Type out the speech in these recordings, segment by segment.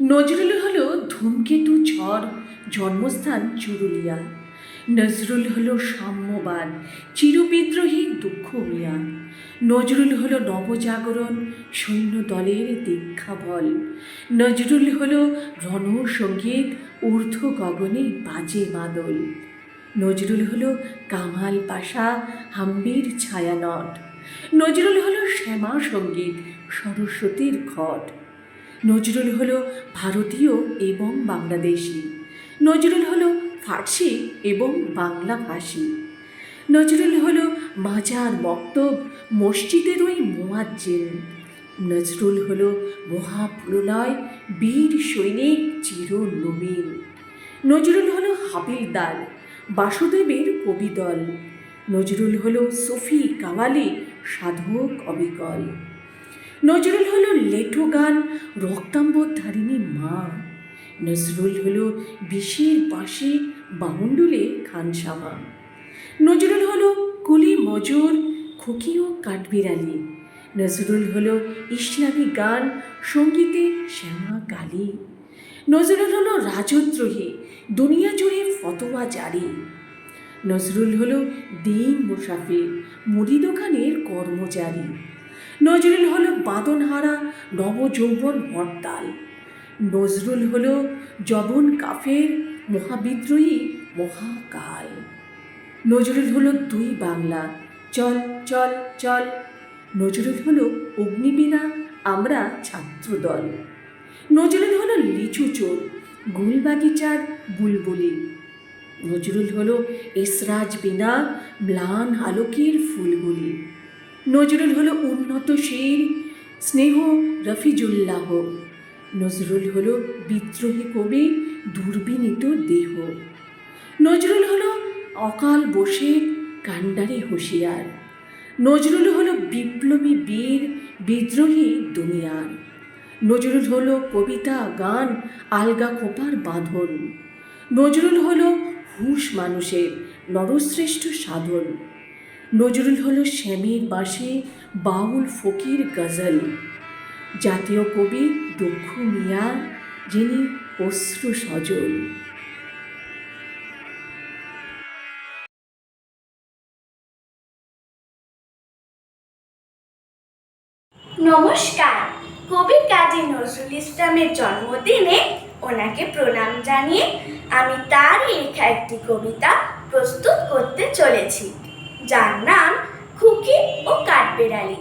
নজরুল হলো ধূমকেতু ঝড়, জন্মস্থান চুরুলিয়া। নজরুল হলো সাম্যবাদ, চিরবিদ্রোহী দুঃখ মিয়া। নজরুল হলো নবজাগরণ, সৈন্য দলের দীক্ষাবল। নজরুল হলো রণসঙ্গীত, ঊর্ধ্ব গগনে বাজে মাদল। নজরুল হলো কামাল পাশা, হাম্বির ছায়ানট। নজরুল হলো শ্যামা সঙ্গীত, সরস্বতীর ঘট। নজরুল হলো ভারতীয় এবং বাংলাদেশি। নজরুল হলো ফার্সি এবং বাংলা ভাষী। নজরুল হলো মাজার মক্তব, মসজিদের ওই মোয়াজ্জিন। নজরুল হলো মহাপ্রলয়, বীর সৈনিক চির নবীন। নজরুল হলো হাবিলদার, বাসুদেবের কবিদল। নজরুল হলো সুফি কাওয়ালি, সাধক অবিকল। নজরুল হলো লেঠো গান, রক্তাম্বরধারিণী মা। নজরুল হলো বিষের পাশে, বাউন্ডুলে খানসামা। নজরুল হলো কুলি মজুর, খুকি ও কাঠবিড়ালি। নজরুল হলো ইসলামী গান, সঙ্গীতে শ্যামা কালী। নজরুল হলো রাজদ্রোহী, দুনিয়া জুড়ে ফতোয়া জারি। নজরুল হলো দিন মুসাফির, মুদি দোকানের কর্মচারী। নজরুল হলো বাদনহারা, নবযৌবন হরতাল। নজরুল হলো জবন কাফের, মহাবিদ্রোহী মহাকাল। নজরুল হলো দুই বাংলা, চল চল চল। নজরুল হলো অগ্নিবীণা, আমরা ছাত্রদল। নজরুল হলো লিচু চোর, গুলবাগিচার বুলবুলি। নজরুল হলো এসরাজ বিনা, ম্লান আলোকের ফুলগুলি। নজরুল হলো উন্নতশীল, স্নেহ রফিজুল্লাহ। নজরুল হলো বিদ্রোহী কবি, দুর্বিনীত দেহ। নজরুল হলো অকাল বসে, কান্ডারি হুঁশিয়ার। নজরুল হলো বিপ্লবী বীর, বিদ্রোহী দুনিয়ার। নজরুল হলো কবিতা গান, আলগা খোপার বাঁধন। নজরুল হলো হুঁশ মানুষের, নরশ্রেষ্ঠ সাধন। নজরুল হলো শ্যামের বাঁশি, বাউল ফকির গজল। জাতীয় কবি দুঃখ মিয়া, যিনি অশ্রু সজল। নমস্কার। কবি কাজী নজরুল ইসলামের জন্মদিনে ওনাকে প্রণাম জানিয়ে আমি তারই লেখা একটি কবিতা প্রস্তুত করতে চলেছি, যার নাম খুকি ও কাঠবেড়ালি।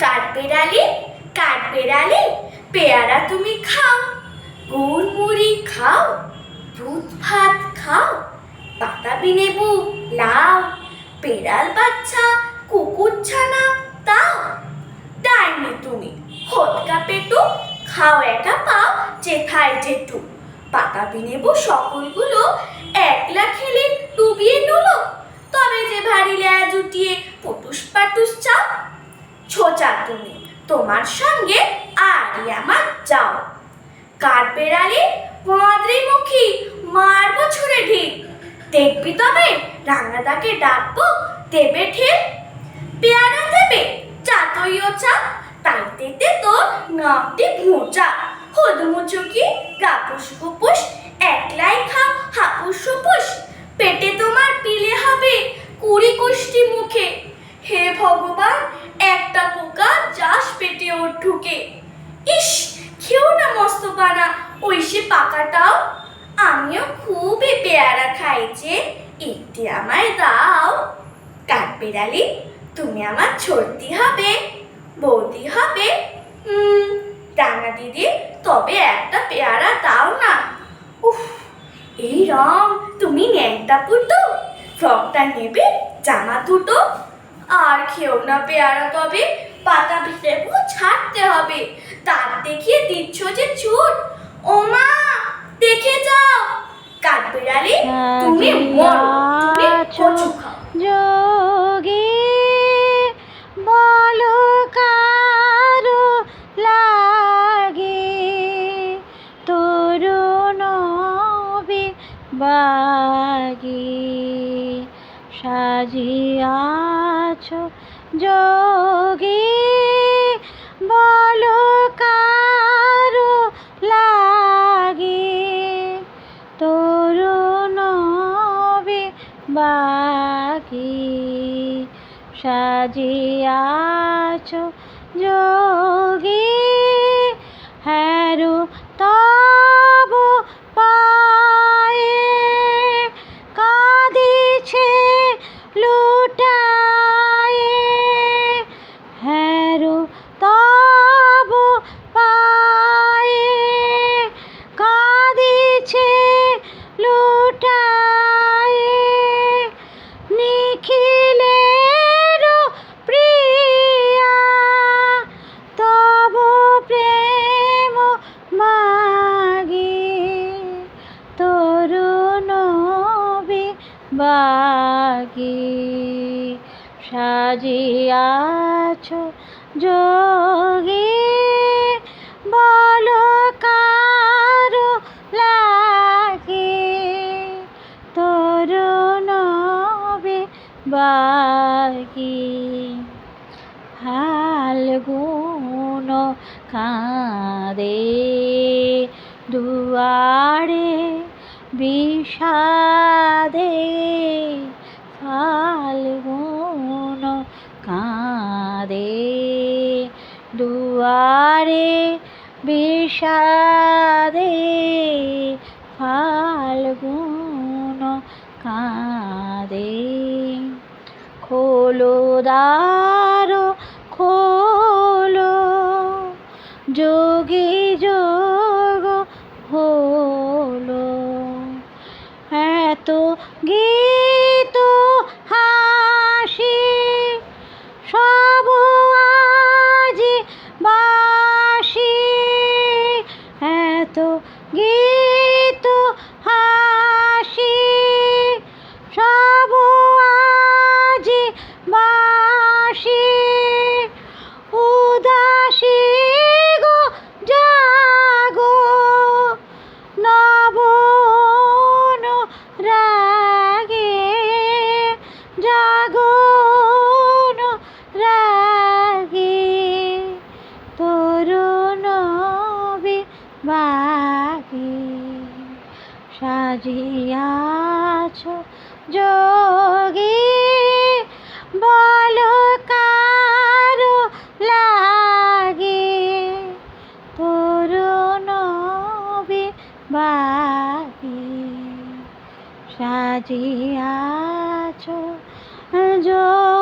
কাঠবেড়ালি, কাঠবেড়ালি, পেয়ারা তুমি খাও, গুড় মুড়ি খাও, দুধ ভাত খাও, বাতাবি লেবু লাও, বেড়াল বাচ্চা কুকুর ছানা তাও। ডাইনি তুমি হটকা পেটু, খাও একা পাও যেথায় যেটু। বাতাবি নেবু সকলগুলো একলা খেলে ডুবিয়ে নুলো, তবে যে ভারী ল্যাজ উঠিয়ে পুটুস পাটুস চাও। ছোচা তুমি, তোমার সঙ্গে আরই আমার যাও। কাঠবেড়ালি মাদ্রিমুখী, মারবো ছুঁড়ে ঢিল, দেখবি তবে রাঙাদাকে ডাকবো দেবে ঠেল। পেয়ারা দেবে চাতইও চা, তাইতেতে তোর নাকটি ভোঁচা। হদমুচুকি গাপুস গুপুস, একলাই খাও হাপুস হুপুস। পেটে তোমার পিলে হবে 20 কোষ্টি মুখে। হে ভগবান, একটা পোকা যাস পেটে ওর ঢুকে। ইস, খেও না মস্ত পানা ওই সে পাকাটাও। আমিও খুবই পেয়ারা খাইছে, একটি আমায় দাও। কাঠবেড়ালি, তুমি আমার ছোটদি হবে, বৌদি হবে। রাঙা দিদি, তবে একটা পেয়ারা দাও না। উফ, এই রং, তুমি ন্যাংটা পুতো, ফ্রকটা নেবে জামা দুটো। আর খেও না পেয়ারা তবে, পাতা লেবু ছাড়তে হবে। দাঁত দেখিয়ে দিচ্ছ যে ছুট, ও মা দেখে যাও। কাঠবেড়ালি, তুমি মরো, তুমি কচু খাও। যোগী বলো কারো লাগে, তরুণ বাগি সাজিয়াছ যোগী, বলো কারো লাগে। সাজিয়াছ যোগী হ্যারো তব পায়ে কাঁদিছে লুটায়ে হ্যারো তব পায়ে কাঁদিছে লুটায়ে নিখিলের প্রিয়া তব প্রেম মাগি তরুণ বাগি সাজিয়াছ যোগী বল কারো লাগে তরুণ বাগি ফাল্গুন কাঁদে দুয়ারে বিষাদে ফাল্গুন কাঁদে দুয়ারে বিষাদে ফাল্গুন কাঁদে খোলো দ্বার খোলো যোগী যোগ হলো এত গীত হাসি সব আজি বাসি এত গীত হাসি সব আজি বাসি উদাসী গো জাগো নবন রাগে জাগন রাগে তরুণ বাগে সাজিয়াছ যোগী বল কারো লাগে তরুণ বাগে সাজিয়াছ যোগী।